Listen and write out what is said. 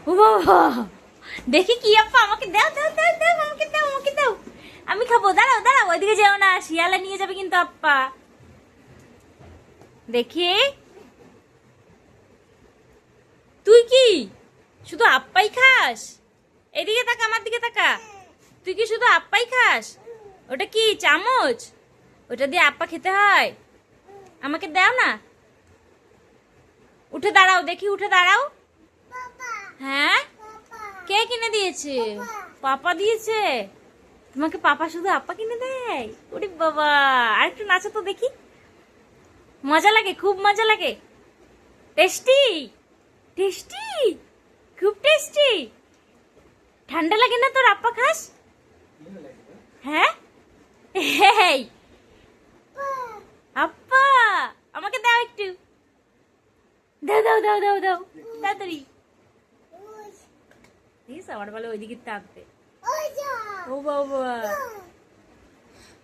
ও বাবা, দেখি কি আপ্পা, আমাকে দাও দাও দাও দাও, আমাকে দাও আমাকে দাও, আমি খাবো। দাঁড়াও দাঁড়াও, ওইদিকে যেও না, শিয়ালা নিয়ে যাবে কিন্তু আপ্পা। দেখি, তুই কি শুধু আপ্পাই খাস? এদিকে তাকা, আমার দিকে তাকা। তুই কি শুধু আপ্পাই খাস? ওটা কি চামচ? ওটা দিয়ে আপ্পা খেতে হয়? আমাকে দাও না। উঠে দাঁড়াও, দেখি উঠে দাঁড়াও। হ্যাঁ, কে কিনে দিয়েছে? পাপা দিয়েছে তোমাকে? পাপা শুধু আপ্পা কিনে দেয়? ওরে বাবা, আর একটু নাচো তো দেখি। মজা লাগে, খুব মজা লাগে। টেস্টি টেস্টি, খুব টেস্টি। ঠান্ডা লাগে না তোর আপ্পা খাস? হ্যাঁ, এই আপ্পা, আমাকে দাও একটু। দাও দাও দাও দাও দাও, তাড়াতাড়ি। আমার বলে ওইদিকে থাকবে। ও বাবা,